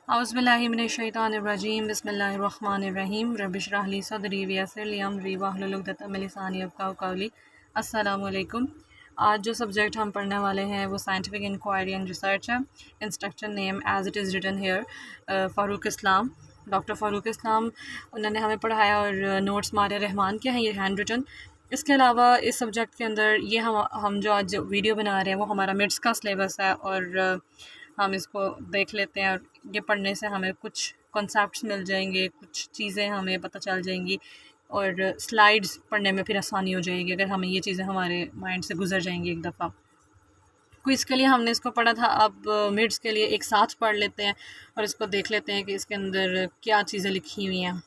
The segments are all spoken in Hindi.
औज़ुबिल्लाहिमिनश्शैतानिर्रजीम बिस्मिल्लाहिर्रहमानिर्रहीम रब्बिश्रह ली सदरी वयस्सिर ली अमरी वहलुल उक़दतम मिन लिसानी यफ़क़हू क़ौली। अस्सलामु अलैकुम। आज जो सब्जेक्ट हम पढ़ने वाले हैं वो साइंटिफिक इंक्वायरी एंड रिसर्च है। Instruction name as it is written here, Farooq Islam, doctor Farooq Islam उन्होंने हमें पढ़ाया और नोट्स मारिया रहमान के हैं, ये हैंड रिटन। इसके अलावा इस सब्जेक्ट के अंदर ये हम जो आज वीडियो बना रहे हैं वो हमारा मिड्स का सिलेबस है और हम इसको देख लेते हैं और ये पढ़ने से हमें कुछ कॉन्सेप्ट्स मिल जाएंगे, कुछ चीज़ें हमें पता चल जाएंगी और स्लाइड्स पढ़ने में फिर आसानी हो जाएगी अगर हमें ये चीज़ें हमारे माइंड से गुजर जाएंगी एक दफ़ा। क्विज़ के लिए हमने इसको पढ़ा था, अब मिड्स के लिए एक साथ पढ़ लेते हैं और इसको देख लेते हैं कि इसके अंदर क्या चीज़ें लिखी हुई हैं।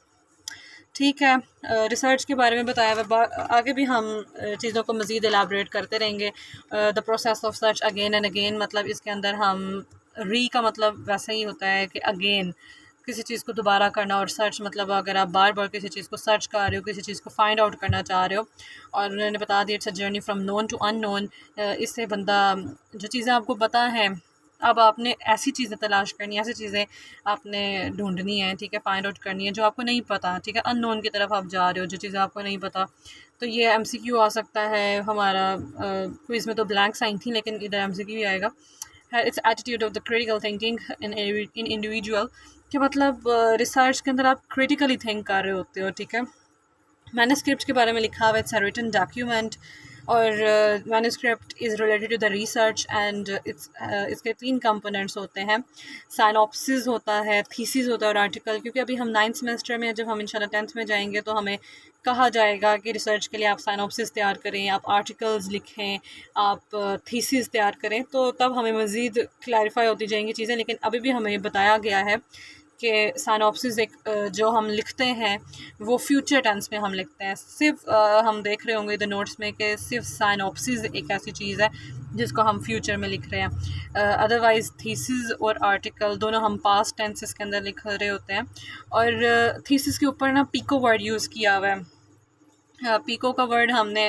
ठीक है, रिसर्च के बारे में बताया हुआ, आगे भी हम चीज़ों को मज़ीद एलाबरेट करते रहेंगे। The process of search again and again, मतलब इसके अंदर हम री का मतलब वैसे ही होता है कि अगेन किसी चीज़ को दोबारा करना, और सर्च मतलब अगर आप बार बार किसी चीज़ को सर्च कर रहे हो, किसी चीज़ को फाइंड आउट करना चाह रहे हो। और उन्होंने बता दिया it's a journey from known to unknown. इससे बंदा जो चीज़ें आपको पता है, अब आपने ऐसी चीज़ें तलाश करनी है, ऐसी चीज़ें आपने ढूंढनी है, ठीक है, फाइंड आउट करनी है जो आपको नहीं पता, ठीक है, अननोन की तरफ आप जा रहे हो, जो चीज़ें आपको नहीं पता। तो ये MCQ आ सकता है हमारा। क्विज़ में तो ब्लैंक साइन थी, लेकिन इधर MCQ भी आएगा। It's attitude of the critical thinking in individual, कि मतलब रिसर्च के अंदर आप क्रिटिकली थिंक कर रहे होते हो, ठीक है। मैन्युस्क्रिप्ट के बारे में लिखा हुआ है, इट्स अ रिटन डॉक्यूमेंट, और manuscript is related to the research and इसके 3 कंपोनेंट्स होते हैं। साइनॉप्सिस होता है, थीसिस होता है और आर्टिकल। क्योंकि अभी हम 9th सेमेस्टर में, जब हम इंशाल्लाह 10th में जाएंगे तो हमें कहा जाएगा कि रिसर्च के लिए आप साइनॉप्सिस तैयार करें, आप आर्टिकल्स लिखें, आप थीसिस तैयार करें, तो तब हमें मज़ीद क्लैरिफाई होती जाएंगी चीज़ें। लेकिन अभी भी हमें बताया गया है कि साइनॉप्सिस एक जो हम लिखते हैं वो फ्यूचर टेंस में हम लिखते हैं। सिर्फ हम देख रहे होंगे द नोट्स में कि सिर्फ साइनॉप्सिस एक ऐसी चीज़ है जिसको हम फ्यूचर में लिख रहे हैं। अदरवाइज़ थीसिस और आर्टिकल दोनों हम पास्ट टेंसेस के अंदर लिख रहे होते हैं। और थीसिस के ऊपर ना पीको वर्ड यूज़ किया हुआ है। पीको का वर्ड हमने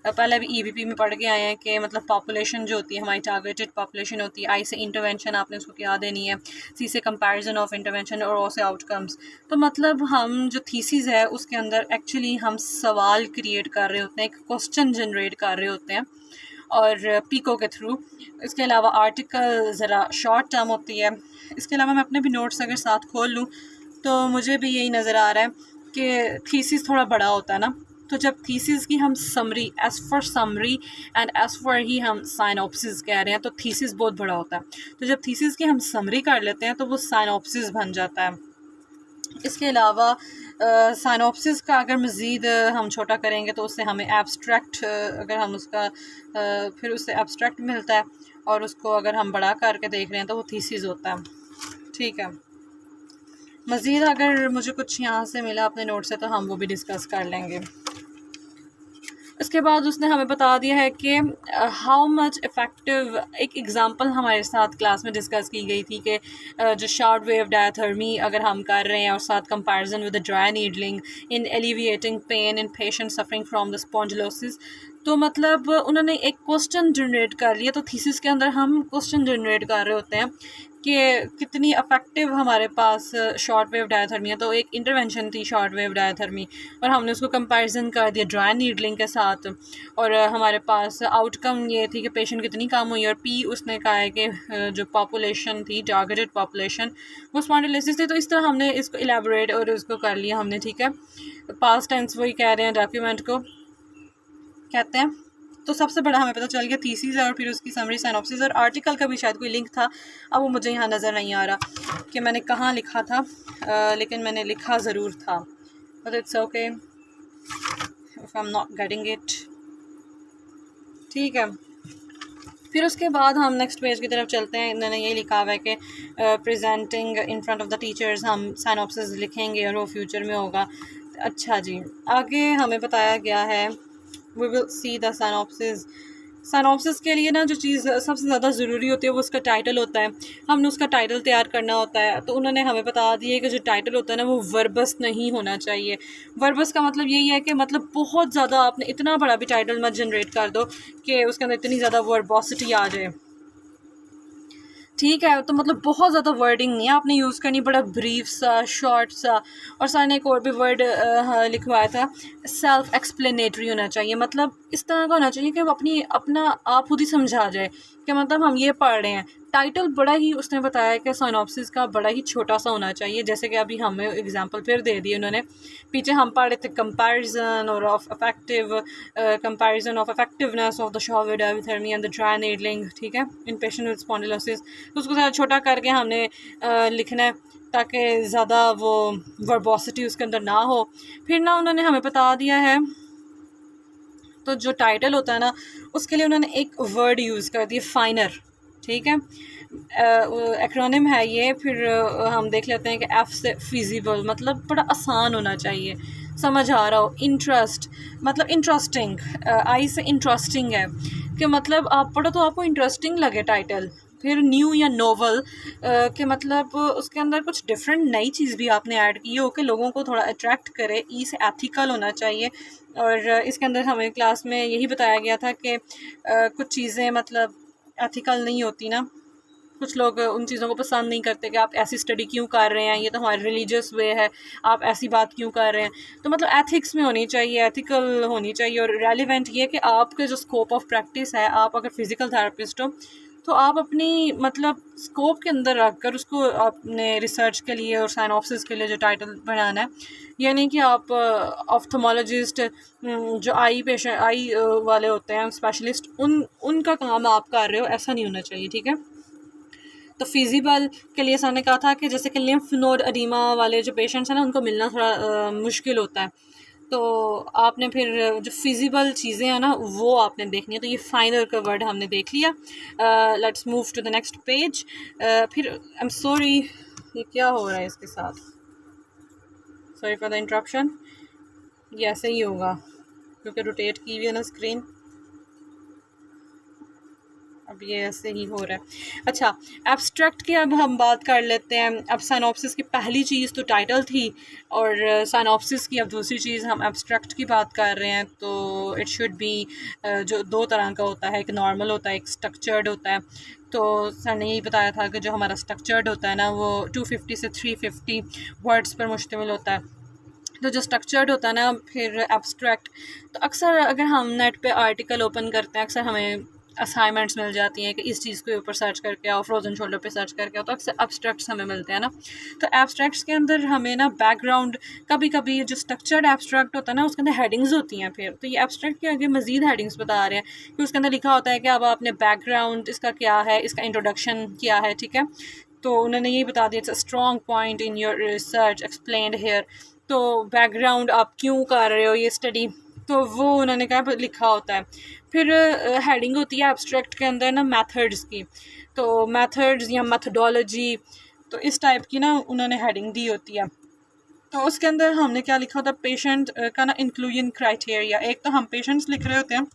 पहले भी EBP में पढ़ के आए हैं कि मतलब पॉपुलेशन जो होती है हमारी, टारगेटेड पॉपुलेशन होती है। आई से इंटरवेंशन आपने उसको क्या देनी है, सी से कंपैरिजन ऑफ इंटरवेंशन, और ओ से आउटकम्स। तो मतलब हम जो थीसिस है उसके अंदर एक्चुअली हम सवाल क्रिएट कर रहे होते हैं, एक क्वेश्चन जनरेट कर रहे होते हैं और पीको के थ्रू। इसके अलावा आर्टिकल ज़रा शॉर्ट टर्म होती है। इसके अलावा मैं अपने भी नोट्स अगर साथ खोल लूँ तो मुझे भी यही नज़र आ रहा है कि थीसिस थोड़ा बड़ा होता है ना। तो जब थीसिस की हम summary, as for summary and as for ही हम साइनॉप्सिस कह रहे हैं, तो थीसिस बहुत बड़ा होता है। तो जब थीसिस की हम समरी कर लेते हैं तो वो साइनॉप्सिस बन जाता है। इसके अलावा साइनॉप्सिस का अगर मज़ीद हम छोटा करेंगे तो उससे हमें एब्स्ट्रैक्ट, अगर हम उसका फिर उससे एब्स्ट्रैक्ट मिलता है, और उसको अगर हम बड़ा करके देख रहे हैं तो वो थीसिस होता है, ठीक है। मज़ीद अगर मुझे कुछ यहाँ से मिला अपने नोट से तो हम वो भी डिस्कस कर लेंगे। इसके बाद उसने हमें बता दिया है कि हाउ मच इफ़ेक्टिव, एक एग्ज़ाम्पल हमारे साथ क्लास में डिस्कस की गई थी कि जो शॉर्ट वेव डायथर्मी अगर हम कर रहे हैं और साथ comparison with the dry needling in alleviating pain in patient suffering from the spondylosis. तो मतलब उन्होंने एक क्वेश्चन जनरेट कर लिया। तो थीसिस के अंदर हम क्वेश्चन जनरेट कर रहे होते हैं कि कितनी अफेक्टिव हमारे पास शॉर्ट वेव डायथर्मी है। तो एक इंटरवेंशन थी शॉर्ट वेव डायथर्मी, और हमने उसको कंपैरिजन कर दिया ड्राई नीडलिंग के साथ, और हमारे पास आउटकम ये थी कि पेशेंट कितनी कम हुई। और P उसने कहा है कि जो पॉपुलेशन थी, टारगेटेड पॉपुलेशन, वो स्पॉन्डिलोसिस थी। तो इस तरह हमने इसको इलेबोरेट और उसको कर लिया हमने, ठीक है। पास्ट टेंस वही कह रहे हैं, डॉक्यूमेंट को कहते हैं। तो सबसे बड़ा हमें पता चल गया थीसिस और फिर उसकी समरी, साइनॉप्सिस, और आर्टिकल का भी शायद कोई लिंक था। अब वो मुझे यहाँ नज़र नहीं आ रहा कि मैंने कहाँ लिखा था, लेकिन मैंने लिखा ज़रूर था, but it's okay if I am not getting it, ठीक है। फिर उसके बाद हम नेक्स्ट पेज की तरफ चलते हैं। इन्होंने ये लिखा हुआ है कि presenting in front of the teachers हम साइनॉप्सिस लिखेंगे और वो फ्यूचर में होगा। अच्छा जी, आगे हमें बताया गया है we will see the synopsis. Synopsis के लिए ना जो चीज़ सबसे ज़्यादा ज़रूरी होती है वो उसका टाइटल होता है। हमने उसका टाइटल तैयार करना होता है। तो उन्होंने हमें बता दिया कि जो टाइटल होता है ना वो वर्बस नहीं होना चाहिए। वर्बस का मतलब यही है कि मतलब बहुत ज़्यादा आपने इतना बड़ा भी टाइटल मत जनरेट कर दो कि उसके अंदर इतनी ज़्यादा वर्बोसिटी आ जाए। ठीक है। तो मतलब बहुत ज़्यादा वर्डिंग नहीं है आपने यूज़ करनी, बड़ा ब्रीफ सा, शॉर्ट सा। और सर ने एक और भी वर्ड लिखवाया था, सेल्फ एक्सप्लेनेटरी होना चाहिए। मतलब इस तरह का होना चाहिए कि वो अपना आप खुद ही समझा जाए कि मतलब हम ये पढ़ रहे हैं। टाइटल बड़ा ही उसने बताया कि साइनॉप्सिस का बड़ा ही छोटा सा होना चाहिए, जैसे कि अभी हमें एग्जांपल फिर दे दिए उन्होंने। पीछे हम पढ़ रहे थे कंपैरिजन और of effective comparison of effectiveness of the shower diathermy and the dry needling, ठीक है, इन पेशेंट विद स्पॉन्डिलोसिस। तो उसको ज़्यादा छोटा करके हमने लिखना है ताकि ज़्यादा वो वर्बोसिटी उसके अंदर ना हो। फिर ना उन्होंने हमें बता दिया है, तो जो टाइटल होता है ना उसके लिए उन्होंने एक वर्ड यूज़ कर दिया, फाइनर, ठीक है। एक्रोनिम है ये। फिर हम देख लेते हैं कि एफ से फिजिबल, मतलब बड़ा आसान होना चाहिए, समझ आ रहा हो। इंटरेस्ट मतलब इंटरेस्टिंग, आई से इंटरेस्टिंग है कि मतलब आप पढ़ो तो आपको इंटरेस्टिंग लगे टाइटल। फिर न्यू या नोवल के मतलब उसके अंदर कुछ डिफरेंट नई चीज़ भी आपने ऐड की हो कि लोगों को थोड़ा अट्रैक्ट करे। ई से एथिकल होना चाहिए। और इसके अंदर हमें क्लास में यही बताया गया था कि कुछ चीज़ें मतलब एथिकल नहीं होती ना, कुछ लोग उन चीज़ों को पसंद नहीं करते कि आप ऐसी स्टडी क्यों कर रहे हैं, ये तो हमारे रिलीजियस वे है, आप ऐसी बात क्यों कर रहे हैं। तो मतलब एथिक्स में होनी चाहिए, एथिकल होनी चाहिए। और रेलिवेंट ये कि आपके जो स्कोप ऑफ प्रैक्टिस है, आप अगर फिज़िकल थेरेपिस्ट हो तो आप अपनी मतलब स्कोप के अंदर रखकर उसको आपने रिसर्च के लिए और साइनॉप्सिस के लिए जो टाइटल बनाना है, यानी कि आप ऑफ्थोमोलॉजिस्ट जो आई वाले होते हैं स्पेशलिस्ट, उनका काम आप कर रहे हो, ऐसा नहीं होना चाहिए, ठीक है। तो फिजिबल के लिए सर ने कहा था कि जैसे कि लिम्फ नोड एडिमा वाले जो पेशेंट्स हैं ना, उनको मिलना थोड़ा मुश्किल होता है। तो आपने फिर जो फिजिबल चीज़ें हैं ना वो आपने देखनी है। तो ये फाइनल का वर्ड हमने देख लिया। Let's move to the next page. फिर आई एम सॉरी, ये क्या हो रहा है इसके साथ, सॉरी फॉर द इंटरप्शन। ये ऐसे ही होगा क्योंकि रोटेट की हुई है ना स्क्रीन, अब ये ऐसे ही हो रहा है। अच्छा, एब्स्ट्रैक्ट की अब हम बात कर लेते हैं। अब साइनॉप्सिस की पहली चीज़ तो टाइटल थी, और साइनॉप्सिस की अब दूसरी चीज़ हम एब्स्ट्रैक्ट की बात कर रहे हैं। तो इट शुड बी जो दो तरह का होता है, एक नॉर्मल होता है, एक स्ट्रक्चर्ड होता है। तो सर ने यही बताया था कि जो हमारा स्ट्रक्चर्ड होता है ना वो 250 से 350 वर्ड्स पर मुश्तमिल होता है। तो जो स्ट्रक्चर्ड होता है ना, फिर एब्स्ट्रैक्ट, तो अक्सर अगर हम नेट पे आर्टिकल ओपन करते हैं, अक्सर हमें असाइनमेंट्स मिल जाती हैं कि इस चीज़ के ऊपर सर्च करके आओ, फ्रोजन शोल्डर पे सर्च करके आओ, तो अक्सर एब्स्ट्रैक्ट्स हमें मिलते हैं ना। तो एब्स्ट्रैक्ट्स के अंदर हमें ना बैकग्राउंड, कभी कभी जो स्ट्रक्चर्ड एब्स्ट्रैक्ट होता है ना उसके अंदर हेडिंग्स होती हैं। फिर तो ये एब्स्ट्रैक्ट के आगे मजीद हेडिंग्स बता रहे हैं कि उसके अंदर लिखा होता है कि अब आपने बैकग्राउंड इसका क्या है, इसका इंट्रोडक्शन क्या है, ठीक है। तो उन्होंने यही बता दिया, it's a strong point in your research explained here. तो बैकग्राउंड आप क्यों कर रहे हो ये स्टडी, तो वो उन्होंने कहा लिखा होता है। फिर हेडिंग होती है एब्स्ट्रैक्ट के अंदर ना मेथड्स की, तो मेथड्स या मेथडोलॉजी, तो इस टाइप की ना उन्होंने हेडिंग दी होती है। तो उसके अंदर हमने क्या लिखा होता है, पेशेंट का ना इंक्लूजन क्राइटेरिया। एक तो हम पेशेंट्स लिख रहे होते हैं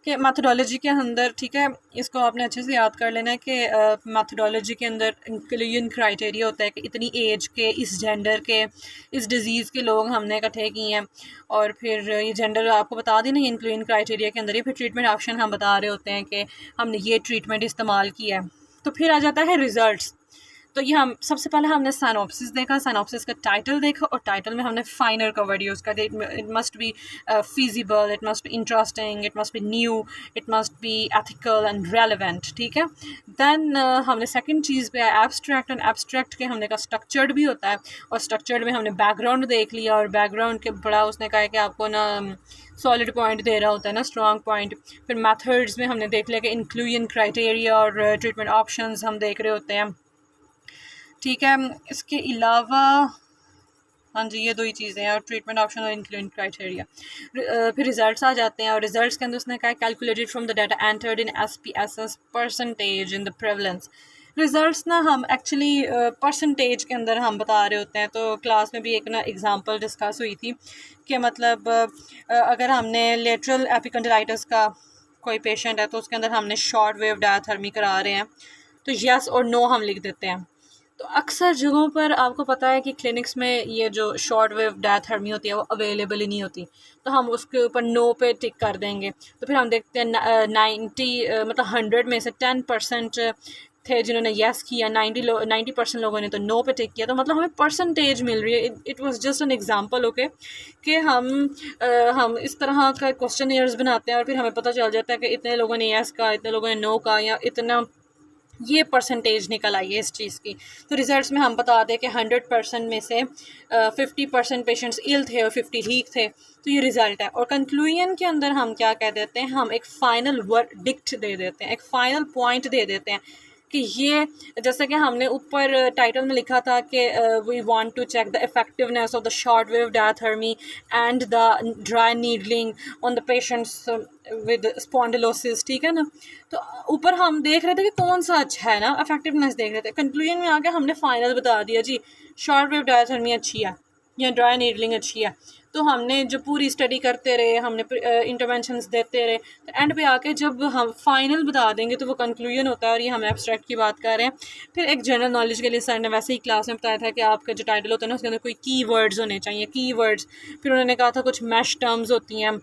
कि मैथडोलॉजी के अंदर, ठीक है, इसको आपने अच्छे से याद कर लेना है कि मैथडोलॉजी के अंदर इंक्लूजन क्राइटेरिया होता है कि इतनी एज के, इस जेंडर के, इस डिज़ीज़ के लोग हमने इकट्ठे किए हैं। और फिर ये जेंडर आपको बता दी नहीं इंक्लूजन क्राइटेरिया के अंदर ही। फिर ट्रीटमेंट ऑप्शन हम बता रहे होते हैं कि हमने ये ट्रीटमेंट इस्तेमाल किया है। तो फिर आ जाता है रिज़ल्ट। तो ये हम सबसे पहले हमने साइनॉप्सिस देखा, साइनॉप्सिस का टाइटल देखा, और टाइटल में हमने फाइनर का वर्ड यूज़ कर दिया। It must be feasible, it must be interesting, it must be new, it must be ethical and relevant, ठीक है। देन हमने सेकंड चीज़ पे एब्स्ट्रैक्ट, एंड एब्स्ट्रैक्ट के हमने कहा स्ट्रक्चर्ड भी होता है, और स्ट्रक्चर्ड में हमने बैकग्राउंड देख लिया, और बैकग्राउंड के बड़ा उसने कहा है कि आपको ना सॉलिड पॉइंट दे रहा होता है ना, स्ट्रॉन्ग पॉइंट। फिर मेथड्स में हमने देख लिया कि इंक्लूजन क्राइटेरिया और ट्रीटमेंट ऑप्शंस हम देख रहे होते हैं, ठीक है। इसके अलावा हाँ जी, ये दो ही चीज़ें हैं, और ट्रीटमेंट ऑप्शन और इंक्लूजन क्राइटेरिया। फिर रिजल्ट्स आ जाते हैं, और रिजल्ट्स के अंदर उसने कहा calculated from the data entered in SPSS percentage in the prevalence. Results ना हम एक्चुअली परसेंटेज के अंदर हम बता रहे होते हैं। तो क्लास में भी एक ना एग्जांपल डिस्कस हुई थी कि मतलब अगर हमने लेटरल एपिकंडाइटिस का कोई पेशेंट है तो उसके अंदर हमने शॉर्ट वेव डायथर्मी करा रहे हैं, तो यस और नो हम लिख देते हैं। तो अक्सर जगहों पर आपको पता है कि क्लिनिक्स में ये जो शॉर्ट वेव डायथर्मी होती है वो अवेलेबल ही नहीं होती, तो हम उसके ऊपर नो पे टिक कर देंगे। तो फिर हम देखते हैं 90 मतलब 100 में से 10% थे जिन्होंने येस किया, 90% लोगों ने तो नो पे टिक किया। तो मतलब हमें परसेंटेज मिल रही है। It was just an example, okay, कि हम इस तरह का क्वेश्चन बनाते हैं और फिर हमें पता चल जाता है कि इतने लोगों ने येस कहा, इतने लोगों ने नो कहा, या इतना ये परसेंटेज निकल आई है इस चीज़ की। तो रिजल्ट्स में हम बता दें कि 100% में से 50% पेशेंट्स इल थे और 50 ठीक थे। तो ये रिज़ल्ट है। और कंक्लूजन के अंदर हम क्या कह देते हैं, हम एक फ़ाइनल वर्डिक्ट दे देते हैं, एक फ़ाइनल पॉइंट दे देते हैं कि ये, जैसे कि हमने ऊपर टाइटल में लिखा था कि we want to check the effectiveness of the short wave diathermy and the dry needling on the patients with spondylosis, ठीक है ना। तो ऊपर हम देख रहे थे कि कौन सा अच्छा है ना, इफेक्टिवनेस देख रहे थे। कंक्लूजन में आके हमने फाइनल बता दिया जी शॉर्ट वेव डायथर्मी अच्छी है या ड्राई नीडलिंग अच्छी है। तो हमने जो पूरी स्टडी करते रहे, हमने इंटरवेंशंस देते रहे, तो एंड पे आके जब हम फाइनल बता देंगे तो वो कंक्लूजन होता है। और ये हम एब्स्ट्रैक्ट की बात कर रहे हैं। फिर एक जनरल नॉलेज के लिए सर ने वैसे ही क्लास में बताया था कि आपका जो टाइटल होता है ना उसके अंदर कोई की वर्ड्स होने चाहिए, की वर्ड्स। फिर उन्होंने कहा था कुछ मैश टर्म्स होती हैं,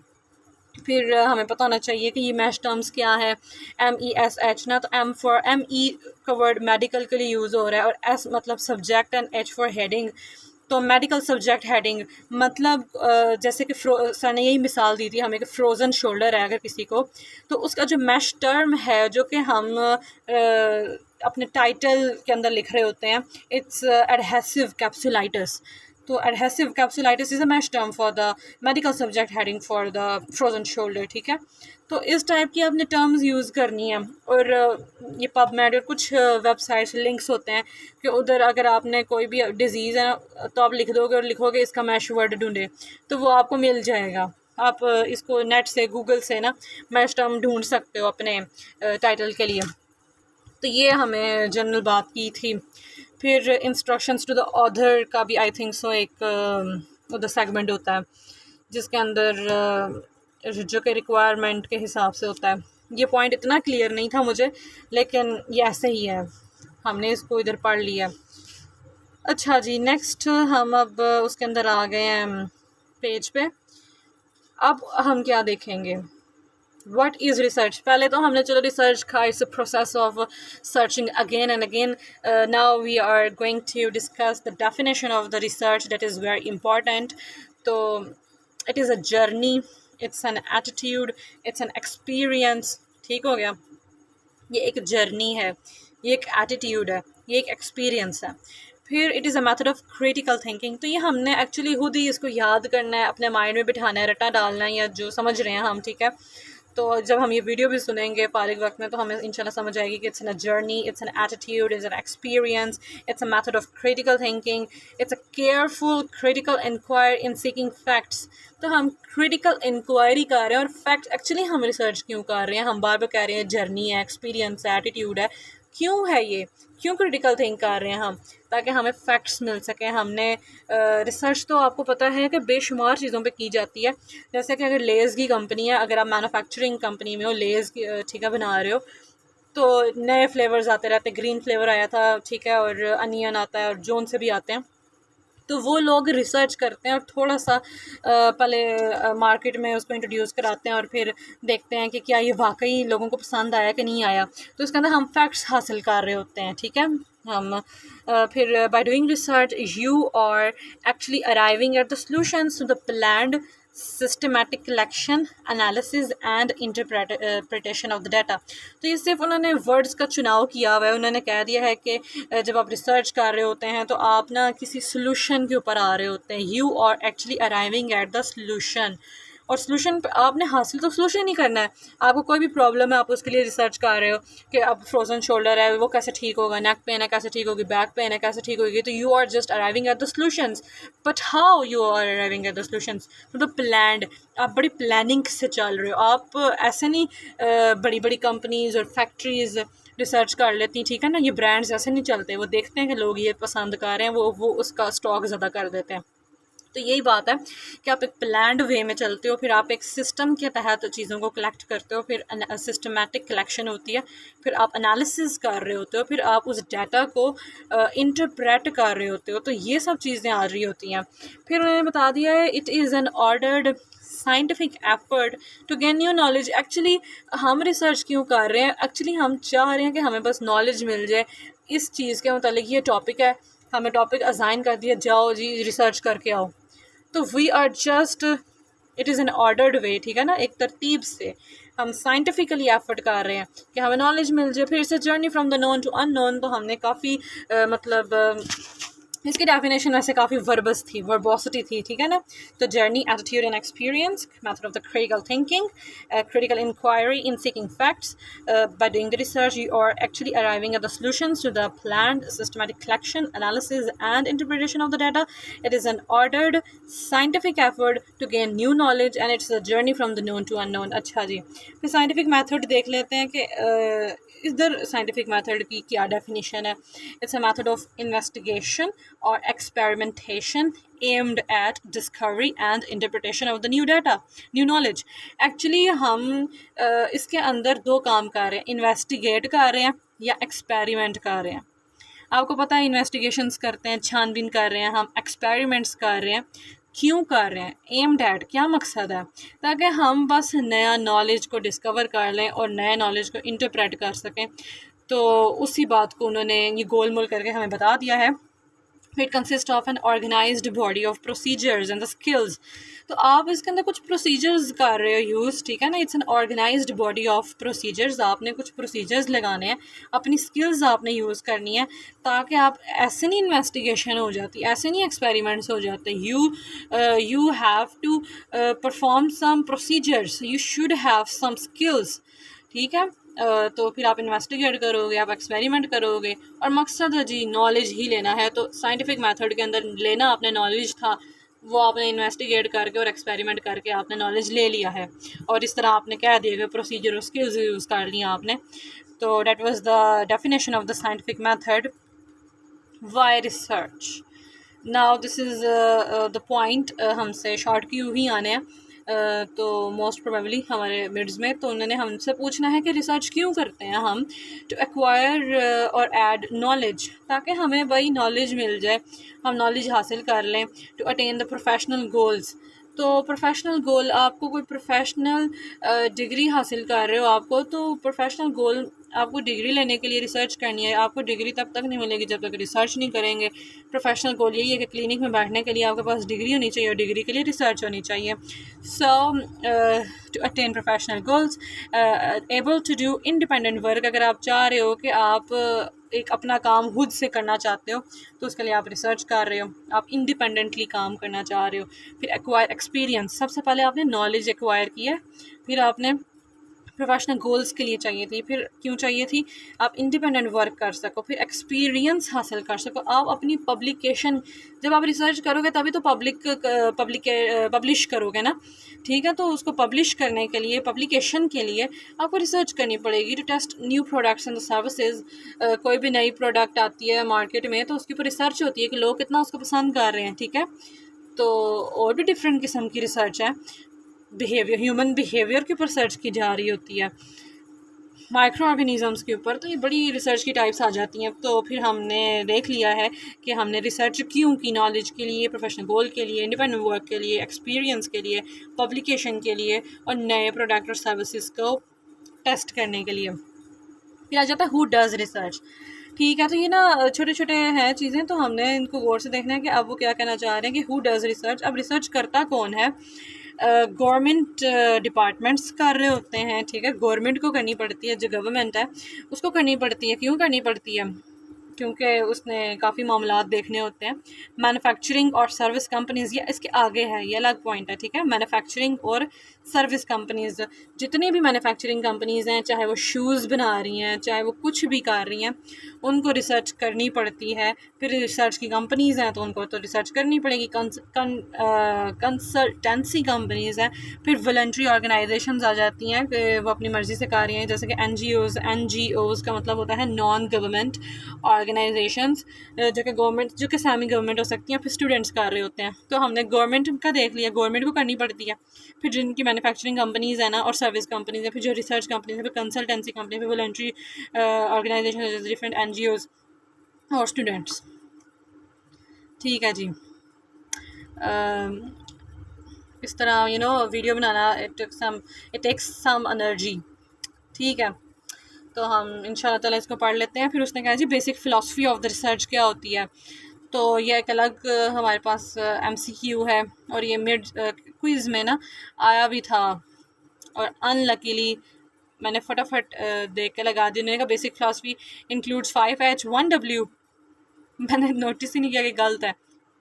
फिर हमें पता होना चाहिए कि ये मैश टर्म्स क्या है। MESH ना, तो ME का वर्ड मेडिकल के लिए यूज़ हो रहा है, और S मतलब subject and H for heading. तो मेडिकल सब्जेक्ट हेडिंग मतलब जैसे कि सर ने यही मिसाल दी थी हमें कि फ्रोज़न शोल्डर है अगर किसी को, तो उसका जो मैश टर्म है जो कि हम अपने टाइटल के अंदर लिख रहे होते हैं, इट्स एडहेसिव कैप्सुलाइटिस। तो adhesive capsulitis is a MeSH term for the medical subject heading for the frozen shoulder, ठीक है। तो इस टाइप की आपने टर्म्स यूज़ करनी है। और ये पबमेड और कुछ वेबसाइट्स लिंक्स होते हैं कि उधर अगर आपने कोई भी डिज़ीज़ है तो आप लिख दोगे और लिखोगे इसका मैश वर्ड ढूंढे, तो वो आपको मिल जाएगा। आप इसको नेट से, गूगल से ना मैश टर्म ढूंढ सकते हो अपने टाइटल के लिए। तो ये हमें जनरल बात की थी। फिर इंस्ट्रक्शंस टू द ऑथर का भी आई थिंक सो एक उधर सेगमेंट होता है जिसके अंदर जो कि रिक्वायरमेंट के हिसाब से होता है। ये पॉइंट इतना क्लियर नहीं था मुझे, लेकिन ये ऐसे ही है, हमने इसको इधर पढ़ लिया। अच्छा जी, नेक्स्ट हम अब उसके अंदर आ गए हैं पेज पे। अब हम क्या देखेंगे, What is research? पहले तो हमने चलो रिसर्च का, it's a process of searching again and again. Now we are going to discuss the definition of the research, that is very important. तो it is a journey, it's an attitude, it's an experience, ठीक हो गया। ये एक जर्नी है, ये एक एटीट्यूड है, ये एक एक्सपीरियंस है। फिर it is a method of critical thinking. तो ये हमने एक्चुअली खुद ही इसको याद करना है, अपने माइंड में बिठाना है, रटा डालना है, या जो समझ रहे हैं हम, ठीक है। तो जब हम ये वीडियो भी सुनेंगे फारिग वक्त में तो हमें इंशाल्लाह समझ आएगी कि it's an a journey, it's an attitude, it's an experience, it's a method of critical thinking, it's a careful critical inquire in seeking facts. तो हम क्रिटिकल इंक्वायरी कर रहे हैं, और फैक्ट एक्चुअली हम रिसर्च क्यों कर रहे हैं, हम बार बार कह रहे हैं जर्नी है, एक्सपीरियंस है, एटीट्यूड है, क्यों है ये, क्यों क्रिटिकल थिंक कर रहे हैं हम, ताकि हमें फैक्ट्स मिल सकें। हमने रिसर्च तो आपको पता है कि बेशुमार चीज़ों पे की जाती है। जैसे कि अगर लेज़ की कंपनी है, अगर आप मैन्युफैक्चरिंग कंपनी में हो, लेज़ की ठीक है बना रहे हो, तो नए फ्लेवर्स आते रहते हैं। ग्रीन फ्लेवर आया था, ठीक है, और अनियन आता है, और जोन से भी आते हैं। तो वो लोग रिसर्च करते हैं और थोड़ा सा पहले मार्केट में उसको इंट्रोड्यूस कराते हैं, और फिर देखते हैं कि क्या ये वाकई लोगों को पसंद आया कि नहीं आया। तो इसके अंदर हम फैक्ट्स हासिल कर रहे होते हैं, ठीक है। हम फिर by doing research you are actually arriving at the solutions to the planned systematic collection, analysis and interpretation of the data. तो ये सिर्फ उन्होंने वर्ड्स का चुनाव किया हुआ है। उन्होंने कह दिया है कि जब आप रिसर्च कर रहे होते हैं तो आप ना किसी सोल्यूशन के ऊपर आ रहे होते हैं। You are actually arriving at the solution, और सोल्यूशन आपने हासिल तो सोल्यूशन ही करना है। आपको कोई भी प्रॉब्लम है, आप उसके लिए रिसर्च कर रहे हो कि अब फ्रोजन शोल्डर है वो कैसे ठीक होगा, नेक पेन है कैसे ठीक होगी, बैक पेन है कैसे ठीक होगी। तो you are just arriving at the solutions. But how you are arriving at the solutions? मतलब प्लान्ड, आप बड़ी प्लानिंग से चल रहे हो। आप ऐसे नहीं बड़ी बड़ी कंपनीज और फैक्ट्रीज रिसर्च कर लेती, ठीक है ना। ये ब्रांड्स ऐसे नहीं चलते, वो देखते हैं कि लोग ये पसंद कर रहे हैं, वो उसका स्टॉक ज़्यादा कर देते हैं। तो यही बात है कि आप एक प्लान्ड वे में चलते हो, फिर आप एक सिस्टम के तहत चीज़ों को कलेक्ट करते हो, फिर सिस्टमेटिक कलेक्शन होती है, फिर आप एनालिसिस कर रहे होते हो, फिर आप उस डाटा को इंटरप्रेट कर रहे होते हो। तो ये सब चीज़ें आ रही होती हैं। फिर उन्होंने बता दिया है it is an ordered scientific effort to gain new knowledge. Actually हम रिसर्च क्यों कर रहे हैं? एक्चुअली हम चाह रहे हैं कि हमें बस नॉलेज मिल जाए इस चीज़ के मतलब। ये टॉपिक है, हमें टॉपिक असाइन कर दिया, जाओ जी रिसर्च करके आओ। तो we are just, it is an ordered way, ठीक है ना, एक तरतीब से हम साइंटिफिकली एफर्ट कर रहे हैं कि हमें नॉलेज मिल जाए। फिर से journey from the known to unknown, तो हमने काफ़ी इसकी डेफिनेशन वैसे काफ़ी वर्बस थी, वर्बोसिटी थी, ठीक है ना। तो journey, attitude and experience, method of the critical thinking, critical inquiry in seeking facts. By doing the research, you are actually arriving at the solutions to the planned systematic collection, analysis, and interpretation of the data. It is an ordered scientific effort to gain new knowledge, and it's a journey from the known to unknown. अच्छा जी, फिर साइंटिफिक मेथड देख लेते हैं कि इधर साइंटिफिक मेथड की क्या डेफिनेशन है। It's a method of investigation और experimentation aimed at discovery and interpretation of the new data, new knowledge. Actually हम इसके अंदर दो काम कर रहे हैं, इन्वेस्टिगेट कर रहे हैं या एक्सपेरिमेंट कर रहे हैं। आपको पता है इन्वेस्टिगेशंस करते हैं, छानबीन कर रहे हैं, हम एक्सपेरिमेंट्स कर रहे हैं। क्यों कर रहे हैं? एम्ड एट, क्या मकसद है? ताकि हम बस नया नॉलेज को डिस्कवर कर लें और नए नॉलेज को इंटरप्रेट कर सकें। तो उसी बात को उन्होंने ये गोल मोल करके हमें बता दिया है। It consist of an organized body of procedures and the skills. तो आप इसके अंदर कुछ प्रोसीजर्स कर रहे हो यूज़, ठीक है ना। It's an organized body of procedures, आपने कुछ प्रोसीजर्स लगाने हैं, अपनी स्किल्स आपने यूज़ करनी है, ताकि आप ऐसे नहीं इन्वेस्टिगेशन हो जाती, ऐसे नहीं एक्सपेरिमेंट्स हो जाते। You have to perform some procedures, you should have some skills, ठीक है। तो फिर आप इन्वेस्टिगेट करोगे, आप एक्सपेरिमेंट करोगे, और मकसद है जी नॉलेज ही लेना है। तो साइंटिफिक मेथड के अंदर लेना आपने नॉलेज था, वो आपने इन्वेस्टिगेट करके और एक्सपेरिमेंट करके आपने नॉलेज ले लिया है, और इस तरह आपने कह दिया कि प्रोसीजर और स्किल्स यूज़ कर लिया आपने। तो that was the definition of the scientific method. Why research? Now this is the point, हमसे शॉर्ट क्यू ही आने हैं। तो मोस्ट प्रोबेबली हमारे मिड्स में, तो उन्होंने हमसे पूछना है कि रिसर्च क्यों करते हैं हम? टू एक्वायर और ऐड नॉलेज, ताकि हमें वही नॉलेज मिल जाए, हम नॉलेज हासिल कर लें। To attain the professional goals, तो प्रोफेशनल गोल, आपको कोई प्रोफेशनल डिग्री हासिल कर रहे हो आपको, तो प्रोफेशनल गोल आपको डिग्री लेने के लिए रिसर्च करनी है। आपको डिग्री तब तक नहीं मिलेगी जब तक रिसर्च नहीं करेंगे। प्रोफेशनल गोल यही है कि क्लिनिक में बैठने के लिए आपके पास डिग्री होनी चाहिए और डिग्री के लिए रिसर्च होनी चाहिए। So to attain professional goals, able to do independent work, अगर आप चाह रहे हो कि आप एक अपना काम खुद से करना चाहते हो, तो उसके लिए आप रिसर्च कर रहे हो, आप इंडिपेंडेंटली काम करना चाह रहे हो। फिर एक्वायर एक्सपीरियंस, सबसे पहले आपने नॉलेज एक्वायर किया, फिर आपने प्रोफेशनल गोल्स के लिए चाहिए थी, फिर क्यों चाहिए थी? आप इंडिपेंडेंट वर्क कर सको, फिर एक्सपीरियंस हासिल कर सको, आप अपनी पब्लिकेशन, जब आप रिसर्च करोगे तभी तो पब्लिश करोगे ना, ठीक है। तो उसको पब्लिश करने के लिए, पब्लिकेशन के लिए आपको रिसर्च करनी पड़ेगी। To test new products and services, कोई भी नई प्रोडक्ट आती है मार्केट में तो उसके ऊपर रिसर्च होती है कि लोग कितना उसको पसंद कर रहे हैं, ठीक है। तो और भी डिफरेंट किस्म की रिसर्च है, बिहेवियर, ह्यूमन बिहेवियर के ऊपर सर्च की जा रही होती है, माइक्रो ऑर्गेनिज़म्स के ऊपर, तो ये बड़ी रिसर्च की टाइप्स आ जाती हैं। तो फिर हमने देख लिया है कि हमने रिसर्च क्यों की, नॉलेज के लिए, प्रोफेशनल गोल के लिए, इंडिपेंडेंट वर्क के लिए, एक्सपीरियंस के लिए, पब्लिकेशन के लिए, और नए प्रोडक्ट और सर्विसेज को टेस्ट करने के लिए। फिर आ जाता है हु डज़ रिसर्च, ठीक है। तो ये ना छोटे छोटे हैं चीज़ें, तो हमने इनको गौर से देखना है कि अब वो क्या कहना चाह रहे हैं कि हु डज़ रिसर्च। अब रिसर्च करता कौन है? गवर्नमेंट डिपार्टमेंट्स कर रहे होते हैं, ठीक है। गवर्नमेंट को करनी पड़ती है, जो गवर्नमेंट है उसको करनी पड़ती है। क्यों करनी पड़ती है? क्योंकि उसने काफ़ी मामलात देखने होते हैं। मैन्युफैक्चरिंग और सर्विस कंपनीज़, या इसके आगे है, ये अलग पॉइंट है, ठीक है। मैन्युफैक्चरिंग और सर्विस कंपनीज़, जितनी भी मैन्युफैक्चरिंग कंपनीज़ हैं, चाहे वो शूज़ बना रही हैं, चाहे वो कुछ भी कर रही हैं, उनको रिसर्च करनी पड़ती है। फिर रिसर्च की कंपनीज़ हैं तो उनको तो रिसर्च करनी पड़ेगी। कंसल्टेंसी कंपनीज़ हैं, फिर वॉलंटरी ऑर्गेनाइजेशंस आ जाती हैं कि वो अपनी मर्ज़ी से कर रही हैं, जैसे कि एन जी ओज़ का मतलब होता है नॉन गवर्नमेंट ऑर्गेनाइजेशंस जो कि गवर्नमेंट, जो कि सेमी गवर्नमेंट हो सकती हैं, फिर स्टूडेंट्स कर रहे होते हैं। तो हमने गवर्नमेंट का देख लिया, गवर्नमेंट को करनी पड़ती है, फिर जिनकी मैन्युफैक्चरिंग कंपनीज़ है ना और सर्विस कंपनीज़ हैं, फिर जो रिसर्च कंपनीज है, फिर कंसल्टेंसी कंपनी, फिर वॉलंटरी ऑर्गेनाइजेशन, डिफरेंट NGOs और स्टूडेंट्स। ठीक है जी। इस तरह वीडियो बनाना इट टेक्स सम एनर्जी। ठीक है, तो हम इंशाल्लाह ताला इसको पढ़ लेते हैं। फिर उसने कहा जी basic philosophy of the research क्या होती है। तो ये एक अलग हमारे पास MCQ है, और ये मिड क्विज़ में ना आया भी था, और अनलकीली मैंने फटाफट देख के लगा दी। उन्होंने कहा basic philosophy includes 5H 1W। मैंने नोटिस ही नहीं किया कि गलत है,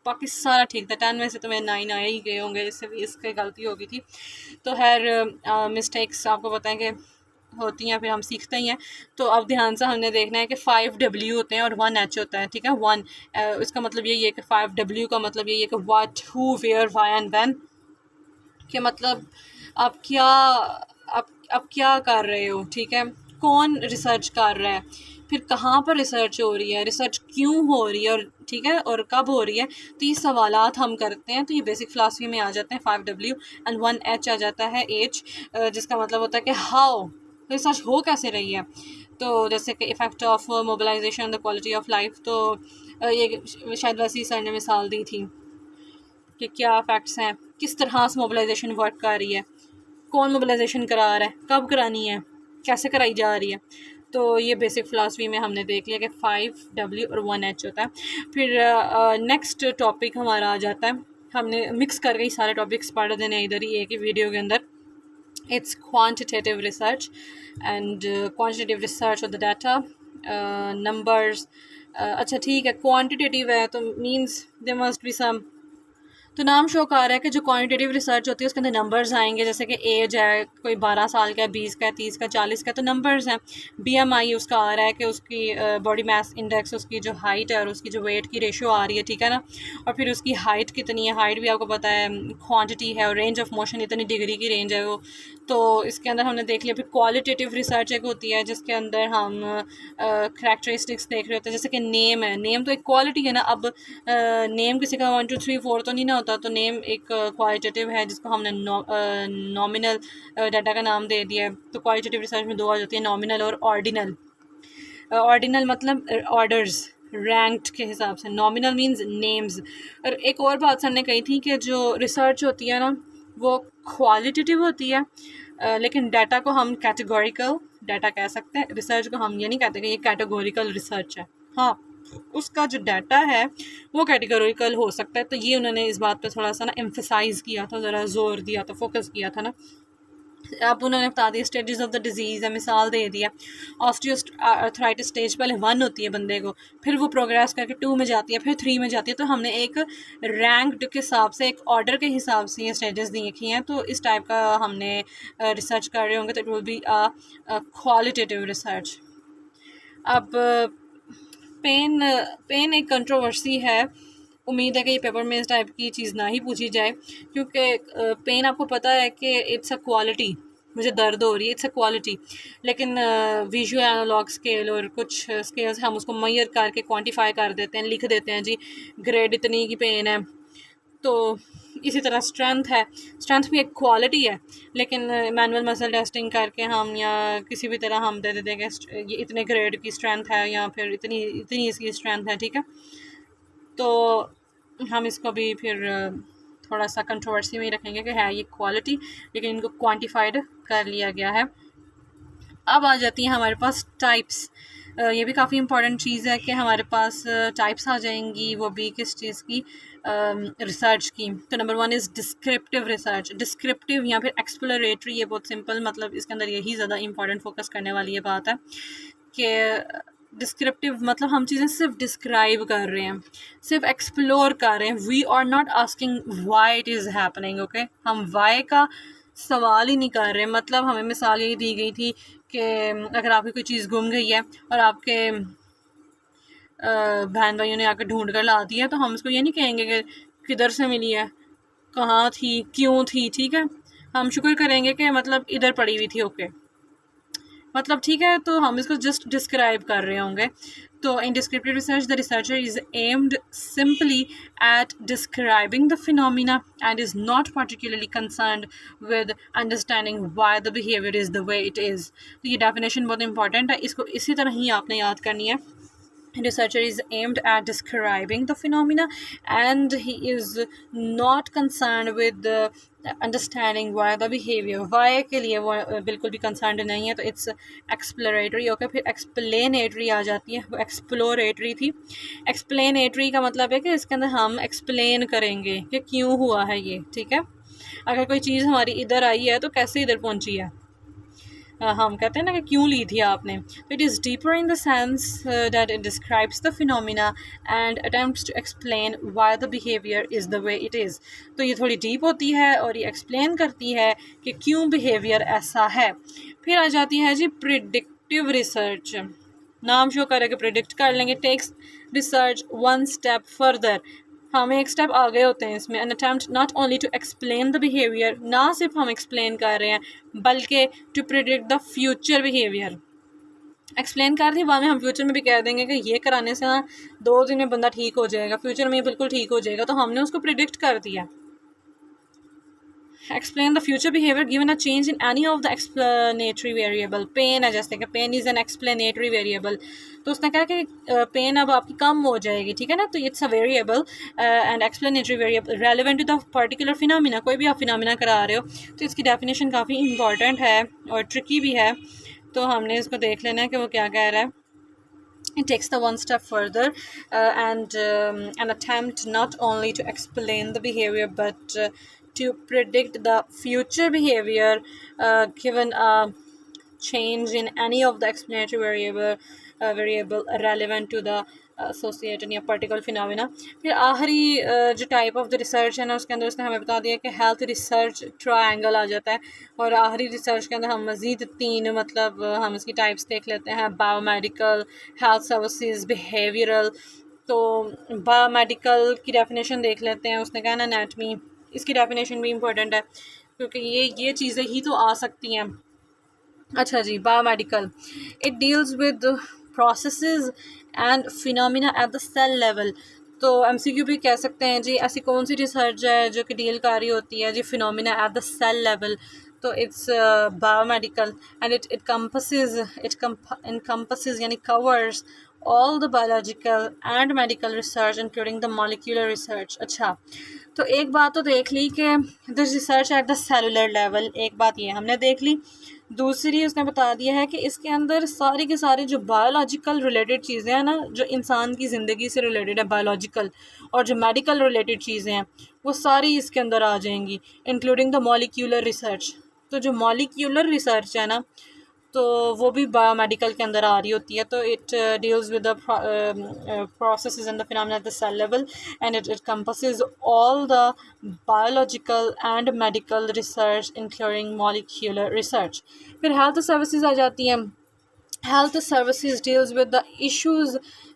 बाकी सारा ठीक था। 10 में से तो मेरे 9 आए ही गए होंगे, इससे भी इसकी गलती हो गई थी। तो खैर मिस्टेक्स आपको बताएं कि होती हैं, फिर हम सीखते ही हैं। तो अब ध्यान से हमने देखना है कि 5W होते हैं और 1H होता है। ठीक है, 1 इसका मतलब यही है कि 5W का मतलब यही है कि what, who, where, why and when. कि मतलब आप क्या आप क्या कर रहे हो, ठीक है, कौन रिसर्च कर रहा है, फिर कहाँ पर रिसर्च हो रही है, रिसर्च क्यों हो रही है, और ठीक है, और कब हो रही है। तो ये सवालात हम करते हैं, तो ये बेसिक फ़िलासफ़ी में आ जाते हैं 5W। एंड 1H आ जाता है H, जिसका मतलब होता है कि हाउ रिसर्च हो कैसे रही है। तो जैसे कि effect of mobilization, the quality of life. तो ये शायद वैसी सर ने मिसाल दी थी कि क्या फैक्ट्स हैं, किस तरह से मोबिलाइजेशन वर्क कर रही है, कौन मोबिलाइजेशन करा रहा है, कब करानी है, कैसे कराई जा रही है। तो ये बेसिक फ़िलासफ़ी में हमने देख लिया कि 5W और 1H होता है। फिर नेक्स्ट टॉपिक हमारा आ जाता है, हमने मिक्स करके ही सारे टॉपिक्स पढ़ देने इधर ही एक ही वीडियो के अंदर। It's quantitative research and quantitative research of the data, numbers. अच्छा ठीक है, क्वांटिटेटिव है तो means there must be some, तो नाम शो कर रहा है कि जो क्वांटिटेटिव रिसर्च होती है उसके अंदर नंबर्स आएंगे, जैसे कि एज है, कोई 12 साल का है, 20 का है, 30 का, 40 का, तो नंबर्स हैं। BMI उसका आ रहा है कि उसकी बॉडी मास इंडेक्स, उसकी जो हाइट है और उसकी जो वेट की रेशो आ रही है, ठीक है ना। और फिर उसकी हाइट कितनी है, हाइट भी आपको पता है क्वांटिटी है, और रेंज ऑफ मोशन इतनी डिग्री की रेंज है वो। तो इसके अंदर हमने देख लिया। फिर क्वालिटेटिव रिसर्च एक होती है जिसके अंदर हम करैक्टरिस्टिक्स देख रहे होते हैं, जैसे कि नेम है, नेम तो एक क्वालिटी है ना। अब नेम किसी का 1 2 3 4 तो नहीं ना होता, तो नेम एक क्वालिटेटिव है जिसको हमने नॉमिनल डाटा का नाम दे दिया है। तो क्वालिटेटिव रिसर्च में दो आ जाती है, नॉमिनल और ऑर्डिनल। ऑर्डिनल मतलब ऑर्डर्स, रैंक्ड के हिसाब से। Nominal means names. और एक और बात सर ने कही थी कि जो रिसर्च होती है ना वो क्वालिटेटिव होती है, लेकिन डाटा को हम कैटेगोरिकल डाटा कह सकते हैं। रिसर्च को हम ये नहीं कहते कि ये कैटेगोरिकल रिसर्च है। हाँ, उसका जो डाटा है वो कैटेगोरिकल हो सकता है। तो ये उन्होंने इस बात पे थोड़ा सा ना एम्फसाइज़ किया था, ज़रा जोर दिया था, फोकस किया था ना। अब उन्होंने बता दिया स्टेजेस ऑफ द डिजीज़ है, मिसाल दे दिया। ऑस्टियोआर्थराइटिस स्टेज पहले 1 होती है बंदे को, फिर वो प्रोग्रेस करके 2 में जाती है, फिर 3 में जाती है। तो हमने एक रैंक्ड के हिसाब से, एक ऑर्डर के हिसाब से ये स्टेजेस देखी हैं। तो इस टाइप का हमने रिसर्च कर रहे होंगे, तो it will be qualitative research. अब पेन एक कंट्रोवर्सी है। उम्मीद है कि ये पेपर में इस टाइप की चीज़ ना ही पूछी जाए, क्योंकि पेन आपको पता है कि इट्स अ क्वालिटी। मुझे दर्द हो रही है, इट्स अ क्वालिटी। लेकिन विजुअल एनालॉग स्केल और कुछ स्केल्स हम उसको मेजर करके क्वांटिफाई कर देते हैं, लिख देते हैं जी ग्रेड इतनी की पेन है। तो इसी तरह स्ट्रेंथ है, स्ट्रेंथ भी एक क्वालिटी है, लेकिन मैनुअल मसल टेस्टिंग करके हम या किसी भी तरह हम दे देते हैं कि ये इतने ग्रेड की स्ट्रेंथ है या फिर इतनी इतनी इसकी स्ट्रेंथ है, ठीक है। तो हम इसको भी फिर थोड़ा सा कंट्रोवर्सी में ही रखेंगे कि है ये क्वालिटी, लेकिन इनको क्वांटिफाइड कर लिया गया है। अब आ जाती हैं हमारे पास टाइप्स। ये भी काफ़ी इंपॉर्टेंट चीज़ है कि हमारे पास टाइप्स आ जाएंगी, वो भी किस चीज़ की, रिसर्च की। तो number 1 is descriptive research. Descriptive या फिर एक्सप्लोरेटरी, ये बहुत सिंपल, मतलब इसके अंदर यही ज़्यादा इंपॉर्टेंट फोकस करने वाली ये बात है कि डिस्क्रिप्टिव मतलब हम चीज़ें सिर्फ डिस्क्राइब कर रहे हैं, सिर्फ एक्सप्लोर कर रहे हैं। We are not asking why it is happening, okay. हम वाई का सवाल ही नहीं कर रहे। मतलब हमें मिसाल यही दी गई थी कि अगर आपकी कोई चीज़ गुम गई है और आपके बहन भाइयों ने आकर ढूंढ कर ला दी है, तो हम उसको ये नहीं कहेंगे कि किधर से मिली है, कहाँ थी, क्यों थी, ठीक है। हम शुक्र करेंगे कि मतलब इधर पड़ी हुई थी, ओके। मतलब ठीक है, तो हम इसको जस्ट डिस्क्राइब कर रहे होंगे। तो in descriptive research the researcher is aimed simply at describing the phenomena and is not particularly concerned with understanding why the behavior is the way it is। तो ये डेफिनेशन बहुत इंपॉर्टेंट है, इसको इसी तरह ही आपने याद करनी है। Researcher is aimed at describing the phenomena and he is not concerned with the understanding why the behavior। why के लिए वो बिल्कुल भी concerned नहीं है, तो it's exploratory। ओके, फिर explanatory आ जाती है, वो exploratory थी। explanatory का मतलब है कि इसके अंदर हम explain करेंगे कि क्यों हुआ है ये, ठीक है। अगर कोई चीज़ हमारी इधर आई है तो कैसे इधर पहुंची है, हम कहते हैं ना कि क्यों ली थी आपने। तो it is deeper in the sense that it describes the phenomena and attempts to explain why the behaviour is the way it is. तो ये थोड़ी डीप होती है और ये एक्सप्लेन करती है कि क्यों बिहेवियर ऐसा है। फिर आ जाती है जी प्रिडिक्टिव रिसर्च। नाम शो करेगा, प्रिडिक्ट कर लेंगे। Takes research one step further, हम एक स्टेप आगे होते हैं इसमें। An attempt not only to explain the behaviour, ना सिर्फ हम एक्सप्लेन कर रहे हैं बल्कि to predict the future behaviour. Explain कर दी, बाद में हम फ्यूचर में भी कह देंगे कि ये कराने से ना 2 दिन में बंदा ठीक हो जाएगा, फ्यूचर में ये बिल्कुल ठीक हो जाएगा, तो हमने उसको प्रिडिक्ट कर दिया। explain the future behavior given a change in any of the explanatory variable। Pen है, जैसे कि pen is an explanatory variable, तो उसने कहा कि पेन अब आपकी कम हो जाएगी, ठीक है ना। तो it's a variable and explanatory variable relevant to the particular phenomena. कोई भी आप फिनोमिना करा रहे हो तो इसकी डेफिनेशन काफ़ी इंपॉर्टेंट है और ट्रिकी भी है, तो हमने इसको देख लेना है कि वो क्या कह रहा है। It takes the one step further and an attempt not only to explain the behavior but to predict the future behavior given a change in any of the explanatory variable relevant to the associated या पर्टिकुलर फिनोमिना। फिर आखिरी जो टाइप ऑफ द रिसर्च है ना, उसके अंदर उसने हमें बता दिया कि हेल्थ रिसर्च ट्रायंगल आ जाता है। और आखिरी रिसर्च के अंदर हम मज़ीद 3 मतलब हम इसकी टाइप्स देख लेते हैं, बायोमेडिकल, हेल्थ सर्विसेज, बिहेवियरल। तो बायोमेडिकल की डेफिनेशन देख लेते हैं। उसने कहा ना एनाटमी, इसकी डेफिनेशन भी इम्पोर्टेंट है क्योंकि ये चीज़ें ही तो आ सकती हैं। अच्छा जी, biomedical, it deals with processes and phenomena at the cell level. तो एमसीक्यू भी कह सकते हैं जी, ऐसी कौन सी रिसर्च है जो कि डील कर रही होती है जी phenomena at the cell level. तो it's biomedical and it encompasses यानी covers all the biological and medical research including the molecular research। अच्छा, तो एक बात तो देख ली कि this research at the cellular level, एक बात ये हमने देख ली। दूसरी उसने बता दिया है कि इसके अंदर सारी के सारी जो बायोलॉजिकल रिलेटेड चीज़ें हैं ना, जो इंसान की ज़िंदगी से रिलेटेड है बायोलॉजिकल, और जो मेडिकल रिलेटेड चीज़ें हैं वो सारी इसके अंदर आ जाएंगी, इंक्लूडिंग द मॉलिक्यूलर रिसर्च। तो जो मॉलिक्यूलर रिसर्च है ना, तो वो भी बायोमेडिकल के अंदर आ रही होती है। तो it deals with the processes and the phenomena at the cell level and it encompasses all the biological and medical research including molecular research। फिर हेल्थ सर्विसेज आ जाती हैं। Health services deals with the issues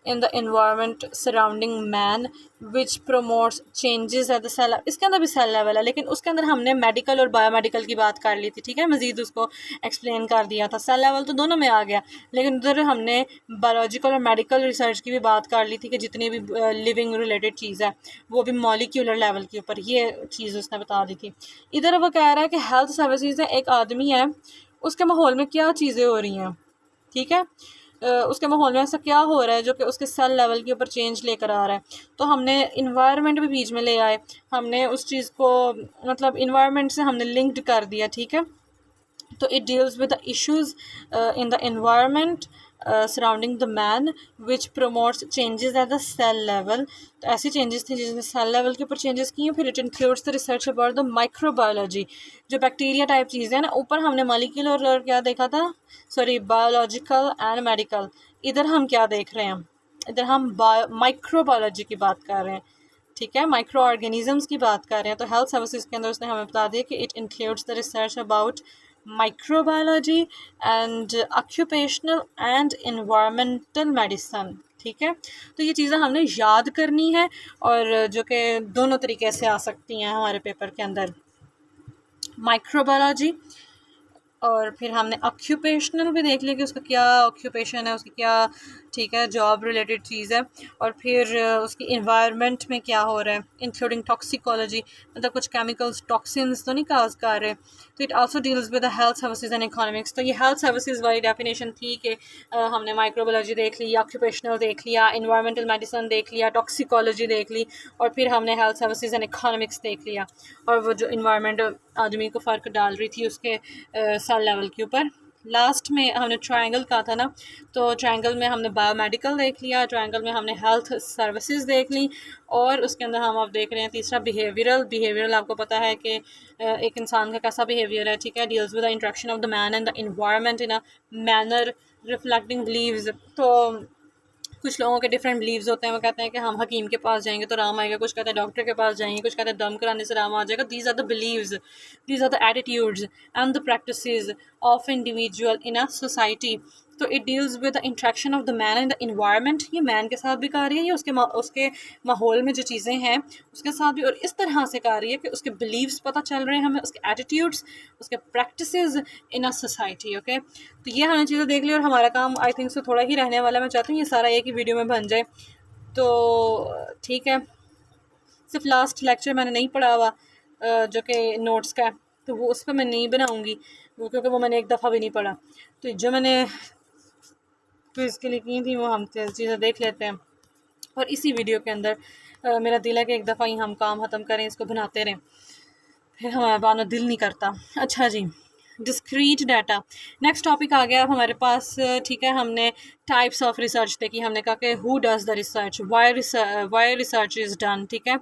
in the environment surrounding man which promotes changes at the cell level। इसके अंदर भी सेल लेवल है, लेकिन उसके अंदर हमने मेडिकल और बायोमेडिकल की बात कर ली थी, ठीक है, मज़ीद उसको एक्सप्लेन कर दिया था। सेल लेवल तो दोनों में आ गया, लेकिन उधर हमने बायोलॉजिकल और मेडिकल रिसर्च की भी बात कर ली थी कि जितनी भी लिविंग रिलेटेड चीज़ है वो भी मॉलिक्यूलर लेवल के ऊपर, ये चीज़ उसने बता दी थी। इधर वो कह रहा है कि हेल्थ सर्विसेज है, एक आदमी है, उसके माहौल में क्या चीज़ें हो रही हैं, ठीक है, उसके माहौल में ऐसा क्या हो रहा है जो कि उसके सेल लेवल के ऊपर चेंज लेकर आ रहा है। तो हमने इन्वायरमेंट भी बीच में ले आए, हमने उस चीज़ को मतलब इन्वायरमेंट से हमने लिंक्ड कर दिया, ठीक है। तो it deals with the issues in the environment surrounding the man which promotes changes at the cell level. तो ऐसी चेंजेस थी जिसने सेल लेवल के ऊपर चेंजेस किए। फिर it includes the research about the microbiology, जो बैक्टीरिया टाइप चीज़ें हैं ना। ऊपर हमने मॉलिक्यूलर और क्या देखा था, सॉरी बायोलॉजिकल एंड मेडिकल। इधर हम क्या देख रहे हैं, इधर हम माइक्रोबायोलॉजी की बात कर रहे हैं, ठीक है, माइक्रो ऑर्गेनिजम्स की बात कर रहे हैं। तो हेल्थ सर्विसेज के अंदर उसने हमें बता दिया कि it includes the research about microbiology and occupational and environmental medicine, ठीक है। तो ये चीज़ें हमने याद करनी है और जो कि दोनों तरीके से आ सकती हैं हमारे पेपर के अंदर। माइक्रोबायोलॉजी और फिर हमने ऑक्यूपेशनल भी देख लिया कि उसका क्या ऑक्यूपेशन है, उसकी क्या ठीक है जॉब रिलेटेड चीज़ है। और फिर उसकी इन्वायरमेंट में क्या हो रहा है, इंक्लूडिंग टॉक्सिकोलॉजी, मतलब कुछ केमिकल्स टॉक्सिन्स तो नहीं काज कर रहे। तो it also deals with the health services and economics. तो ये हेल्थ सर्विसेज वाली डेफिनेशन थी कि हमने माइक्रोबायोलॉजी देख ली, ऑक्यूपेशनल देख लिया, इन्वायरमेंटल मेडिसिन देख लिया, टॉक्सिकोलॉजी देख ली, और फिर हमने हेल्थ सर्विसेज एंड इकोनॉमिक्स देख लिया। और वो जो इन्वायरमेंट आदमी को फ़र्क डाल रही थी उसके सेल लेवल के ऊपर। लास्ट में हमने ट्रायंगल कहा था ना, तो ट्रायंगल में हमने बायोमेडिकल देख लिया, ट्रायंगल में हमने हेल्थ सर्विसेज देख ली, और उसके अंदर हम अब देख रहे हैं तीसरा बिहेवियरल। बिहेवियरल आपको पता है कि एक इंसान का कैसा बिहेवियर है, ठीक है, deals with the interaction of the man and the environment in a manner reflecting beliefs. तो कुछ लोगों के डिफरेंट बिलीव्स होते हैं, वो कहते हैं कि हम हकीम के पास जाएंगे तो राम आएगा, कुछ कहते हैं डॉक्टर के पास जाएंगे, कुछ कहते हैं दम कराने से राम आ जाएगा। These are the beliefs, these are the attitudes and the practices of individual in a society. तो it deals with the interaction of the man and the environment. ये मैन के साथ भी कर रही है, ये उसके माहौल में जो चीज़ें हैं उसके साथ भी, और इस तरह से कर रही है कि उसके बिलीव्स पता चल रहे हैं हमें, उसके एटीट्यूड्स, उसके practices in a society. Okay, तो ये हमने चीज़ें देख ली, और हमारा काम आई थिंक सो थोड़ा ही रहने वाला है। मैं चाहती हूँ ये सारा एक ही वीडियो में बन जाए, तो ठीक है। सिर्फ लास्ट लेक्चर मैंने नहीं पढ़ा हुआ जो कि नोट्स का है, तो वो उस पर मैं नहीं बनाऊँगी वो, क्योंकि वो मैंने एक दफ़ा भी नहीं पढ़ा। तो जो मैंने क्विज़ के लिए की थी वो हम चीज़ें देख लेते हैं, और इसी वीडियो के अंदर मेरा दिल है कि एक दफ़ा ही हम काम ख़त्म करें, इसको बनाते रहें, फिर हमारा बाद में दिल नहीं करता। अच्छा जी, डिस्क्रीट डाटा नेक्स्ट टॉपिक आ गया अब हमारे पास, ठीक है। हमने टाइप्स ऑफ रिसर्च देखी, हमने कहा कि who does the research, why research is done, ठीक है।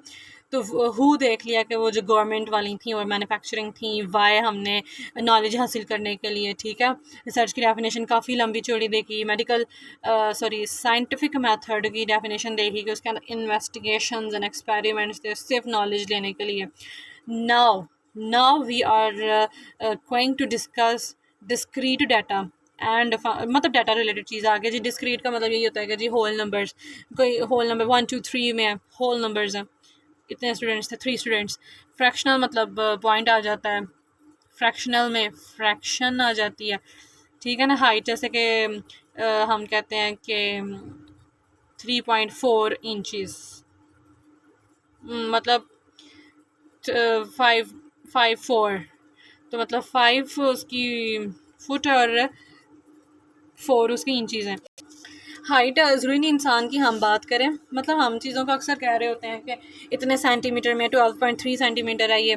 तो हु देख लिया कि वो जो गवर्नमेंट वाली थी और मैन्युफैक्चरिंग थी, वाई हमने नॉलेज हासिल करने के लिए, ठीक है। रिसर्च की डेफिनेशन काफ़ी लंबी चौड़ी देखी, मेडिकल साइंटिफिक मेथड की डेफिनेशन देखी कि उसके अंदर इन्वेस्टिगेशंस एंड एक्सपेरिमेंट्स थे सिर्फ नॉलेज लेने के लिए। Now we are going to discuss discrete data and मतलब डाटा रिलेटेड चीज़ आ गया जी। डिस्क्रीट का मतलब यही होता है कि जी होल नंबर्स, कोई होल नंबर 1 2 3 में है, होल नंबर्स हैं, इतने स्टूडेंट्स थे 3 स्टूडेंट्स। फ्रैक्शनल मतलब पॉइंट आ जाता है, फ्रैक्शनल में फ्रैक्शन आ जाती है, ठीक है ना। हाइट जैसे कि हम कहते हैं कि 3.4 इंचज़, मतलब 5.4, तो मतलब 5 उसकी फुट और 4 उसकी इंचज़ हैं। हाइट ज़रूरी नहीं इंसान की हम बात करें, मतलब हम चीज़ों का अक्सर कह रहे होते हैं कि इतने सेंटीमीटर में 12.3 सेंटीमीटर है ये,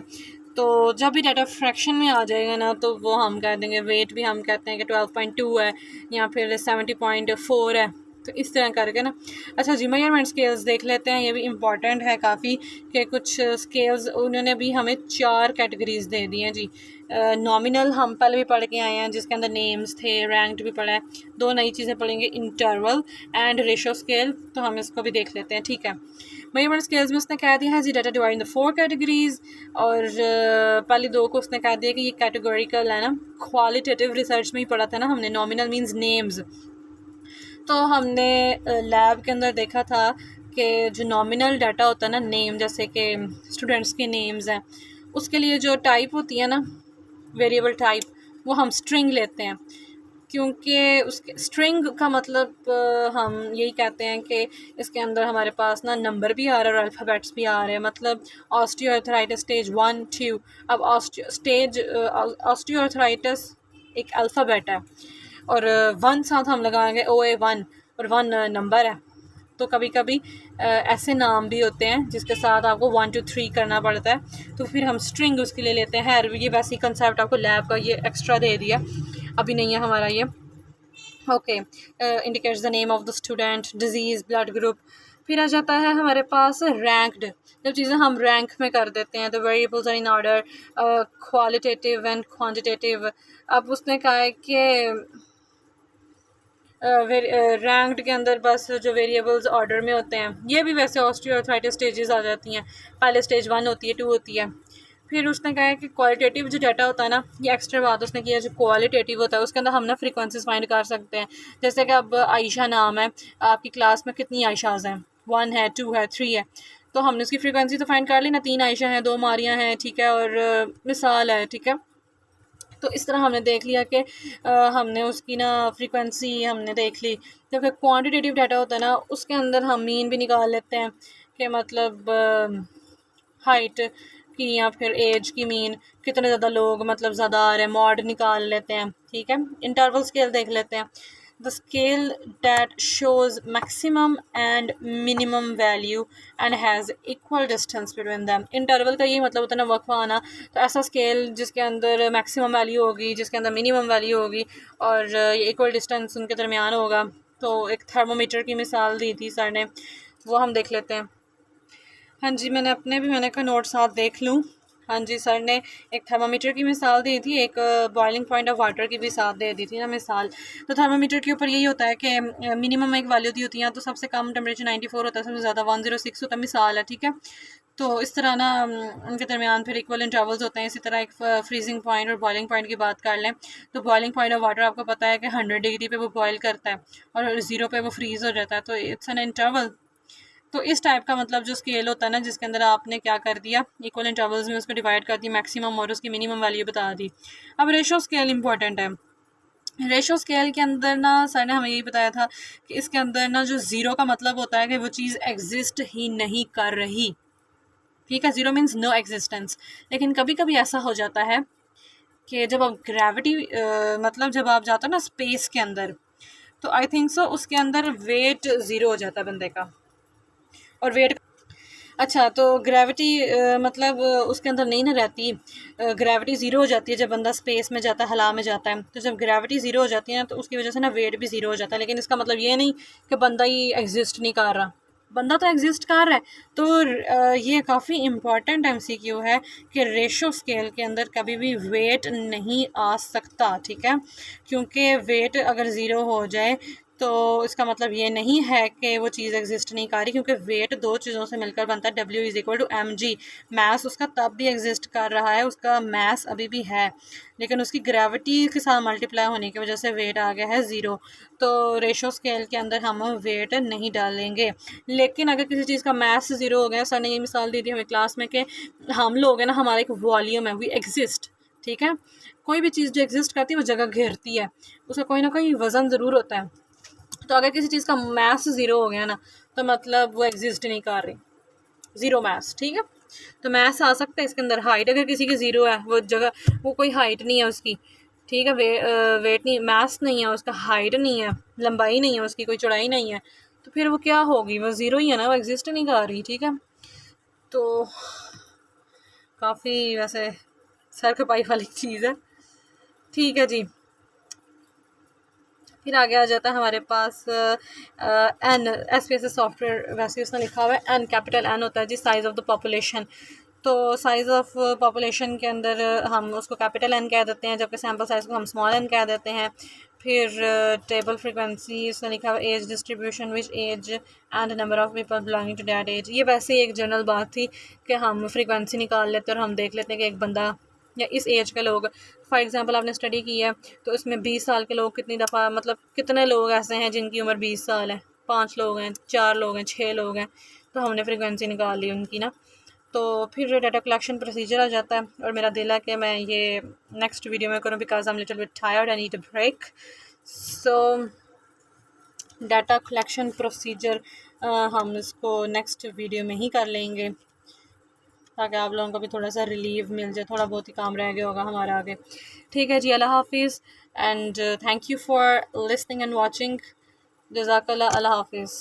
तो जब भी डाटा फ्रैक्शन में आ जाएगा ना तो वो हम कह देंगे, वेट भी हम कहते हैं कि 12.2 है या फिर 70.4 है, तो इस तरह करके ना। अच्छा जी, मेजरमेंट स्केल्स देख लेते हैं, ये भी इम्पॉर्टेंट है काफ़ी, कि कुछ स्केल्स उन्होंने भी हमें 4 कैटेगरीज दे दी हैं जी। नॉमिनल हम पहले भी पढ़ के आए हैं जिसके अंदर नेम्स थे, रैंक्ड भी पढ़ा है। 2 नई चीज़ें पढ़ेंगे, इंटरवल एंड रेशो स्केल, तो हम इसको भी देख लेते हैं, ठीक है। मेजरमेंट स्केल्स में उसने कह दिया है जी data divide in the 4 categories, और पहले 2 को उसने कह दिया कि ये कैटेगोरिकल है ना। क्वालिटेटिव रिसर्च में ही पढ़ा था ना हमने, नॉमिनल मीन्स नेम्स। तो हमने लैब के अंदर देखा था कि जो नॉमिनल डाटा होता है ना, नेम जैसे कि स्टूडेंट्स के नेम्स हैं, उसके लिए जो टाइप होती है ना, वेरिएबल टाइप, वो हम स्ट्रिंग लेते हैं, क्योंकि उसके स्ट्रिंग का मतलब हम यही कहते हैं कि इसके अंदर हमारे पास ना नंबर भी आ रहा है और अल्फ़ाबेट्स भी आ रहे हैं। मतलब ऑस्टियोआर्थराइटिस स्टेज 1 2, अब ऑस्टियोआर्थराइटिस एक अल्फ़ाबेट है, और 1 साथ हम लगाएंगे OA1, और 1 नंबर है। तो कभी कभी ऐसे नाम भी होते हैं जिसके साथ आपको 1 2 3 करना पड़ता है, तो फिर हम स्ट्रिंग उसके लिए लेते हैं। ये वैसे ही कंसेप्ट आपको लैब का ये एक्स्ट्रा दे दिया, अभी नहीं है हमारा ये। Okay, indicates the name of the student, disease, blood group. फिर आ जाता है हमारे पास रैंक्ड, जब चीज़ें हम रैंक में कर देते हैं, तो variables are in order, qualitative and quantitative. अब उसने कहा है कि रैंक्ड के अंदर बस जो वेरिएबल्स ऑर्डर में होते हैं, ये भी वैसे ऑस्टियोआर्थराइटिस स्टेजेस आ जाती हैं। पहले स्टेज 1 होती है, 2 होती है। फिर उसने कहा है कि क्वालिटेटिव जो डाटा होता है ना, ये एक्स्ट्रा बात उसने किया, जो क्वालिटेटिव होता है उसके अंदर हम ना फ्रीक्वेंसीज फाइंड कर सकते हैं। जैसे कि अब आयशा नाम है, आपकी क्लास में कितनी आयशाज हैं, 1 है, 2 है, 3 है, तो हमने उसकी फ्रीक्वेंसी तो फाइंड कर ली ना, 3 आयशा हैं, 2 मारिया हैं, ठीक है, और मिसाल है, ठीक है। तो इस तरह हमने देख लिया कि हमने उसकी ना फ्रीक्वेंसी हमने देख ली। जब फिर क्वांटिटेटिव डाटा होता है ना, उसके अंदर हम मीन भी निकाल लेते हैं कि मतलब हाइट की या फिर एज की मीन, कितने ज़्यादा लोग मतलब ज़्यादा आ रहे हैं, मॉड निकाल लेते हैं। ठीक है, इंटरवल स्केल देख लेते हैं। The scale that shows maximum and minimum value and has equal distance between them. Interval का ये मतलब होता है ना, वक्फा आना। तो ऐसा स्केल जिसके अंदर मैक्सिमम वैल्यू होगी, जिसके अंदर मिनिमम वैल्यू होगी और ये इक्वल डिस्टेंस उनके दरमियान होगा। तो एक थर्मोमीटर की मिसाल दी थी सर ने, वो हम देख लेते हैं। हाँ जी, मैंने कहा नोट साथ देख लूँ। हाँ जी, सर ने एक थर्मामीटर की मिसाल दी थी, एक बॉइलिंग पॉइंट ऑफ वाटर की भी साथ दे दी थी ना मिसाल। तो थर्मामीटर के ऊपर यही होता है कि मिनिमम एक वैल्यू दी होती है, तो सबसे कम टेम्परेचर 94 होता है, सबसे ज़्यादा 106 होता है, मिसाल है। ठीक है, तो इस तरह ना उनके दरमियान फिर इक्वल इंटरवल्स होते हैं। इसी तरह एक फ्रीजिंग पॉइंट और बॉइलिंग पॉइंट की बात कर लें, तो बॉइलिंग पॉइंट ऑफ वाटर आपको पता है कि 100 डिग्री पे वो बॉयल करता है और 0 पे वो फ्रीज़ हो जाता है, तो इट्स एन इंटरवल। तो इस टाइप का मतलब जो स्केल होता है ना, जिसके अंदर आपने क्या कर दिया, इक्वल इंटरवल्स में उसको डिवाइड कर दी, मैक्सिमम और उसकी मिनिमम वैल्यू बता दी। अब रेशो स्केल इंपॉर्टेंट है। रेशो स्केल के अंदर ना सर ने हमें यही बताया था कि इसके अंदर ना जो ज़ीरो का मतलब होता है कि वो चीज़ एग्जिस्ट ही नहीं कर रही। ठीक है, ज़ीरो मीन्स नो एग्जिस्टेंस। लेकिन कभी कभी ऐसा हो जाता है कि जब आप ग्रेविटी मतलब जब आप जाते हो ना स्पेस के अंदर, तो आई थिंक सो उसके अंदर वेट ज़ीरो हो जाता है बंदे का। और वेट, अच्छा, तो ग्रेविटी मतलब उसके अंदर नहीं ना रहती। ग्रेविटी ज़ीरो हो जाती है जब बंदा स्पेस में जाता है, हला में जाता है। तो जब ग्रेविटी ज़ीरो हो जाती है ना, तो उसकी वजह से ना वेट भी ज़ीरो हो जाता है। लेकिन इसका मतलब ये नहीं कि बंदा ही एग्जिस्ट नहीं कर रहा, बंदा तो एग्जिस्ट कर रहा है। तो ये काफ़ी इम्पॉर्टेंट MCQ है कि रेशो स्केल के अंदर कभी भी वेट नहीं आ सकता। ठीक है, क्योंकि वेट अगर ज़ीरो हो जाए तो इसका मतलब ये नहीं है कि वो चीज़ एग्जिस्ट नहीं कर रही, क्योंकि वेट दो चीज़ों से मिलकर बनता है, W=mg। मैस उसका तब भी एग्जिस्ट कर रहा है, उसका मैस अभी भी है, लेकिन उसकी ग्रेविटी के साथ मल्टीप्लाई होने की वजह से वेट आ गया है ज़ीरो। तो रेशो स्केल के अंदर हम वेट नहीं डालेंगे। लेकिन अगर किसी चीज़ का मैस ज़ीरो हो गया, सर ने ये मिसाल दी थी हमें क्लास में कि हम लोग हैं ना, हमारा एक वॉल्यूम है, वी एग्जिस्ट। ठीक है, कोई भी चीज़ जो एग्जिस्ट करती है वो जगह घेरती है, उसका कोई ना कोई वज़न ज़रूर होता है। तो अगर किसी चीज़ का मैस ज़ीरो हो गया ना, तो मतलब वो एग्जिस्ट नहीं कर रही, ज़ीरो मैस। ठीक है, तो मैस आ सकता है इसके अंदर। हाइट अगर किसी की ज़ीरो है, वो जगह, वो कोई हाइट नहीं है उसकी। ठीक है, वेट नहीं, मैस नहीं है उसका, हाइट नहीं है, लंबाई नहीं है उसकी, कोई चौड़ाई नहीं है, तो फिर वो क्या होगी, वो ज़ीरो ही है ना, वो एग्जिस्ट नहीं कर रही। ठीक है, तो काफ़ी वैसे सर खपाई वाली चीज़ है। ठीक है जी, फिर आगे आ जाता है हमारे पास एन, SPSS सॉफ्टवेयर, वैसे उसने लिखा हुआ है एन, कैपिटल एन होता है जी, साइज़ ऑफ द पॉपुलेशन। तो साइज़ ऑफ पॉपुलेशन के अंदर हम उसको कैपिटल एन कह देते हैं, जबकि सैम्पल साइज़ को हम स्मॉल एन कह देते हैं। फिर टेबल फ्रिक्वेंसी उसने लिखा हुआ age distribution which age and number of people belonging to that age. ये वैसे ही एक जनरल बात थी कि हम फ्रिक्वेंसी निकाल लेते हैं और हम देख लेते हैं कि एक बंदा या इस एज के लोग, फॉर एग्जांपल आपने स्टडी की है तो इसमें 20 साल के लोग कितनी दफ़ा, मतलब कितने लोग ऐसे हैं जिनकी उम्र 20 साल है, 5 लोग हैं, 4 लोग हैं, 6 लोग हैं, तो हमने फ्रिक्वेंसी निकाल ली उनकी ना। तो फिर डाटा कलेक्शन प्रोसीजर आ जाता है, और मेरा दिल है कि मैं ये नेक्स्ट वीडियो में करूँ, because I am little bit tired, I need a break. So data collection procedure हम इसको नेक्स्ट वीडियो में ही कर लेंगे, ताकि आप लोगों को भी थोड़ा सा रिलीव मिल जाए, थोड़ा बहुत ही काम रह गया होगा हमारा आगे। ठीक है जी, अल्लाह हाफिज़ and thank you for listening and watching. जज़ाकल्लाह, अल्लाह हाफिज़।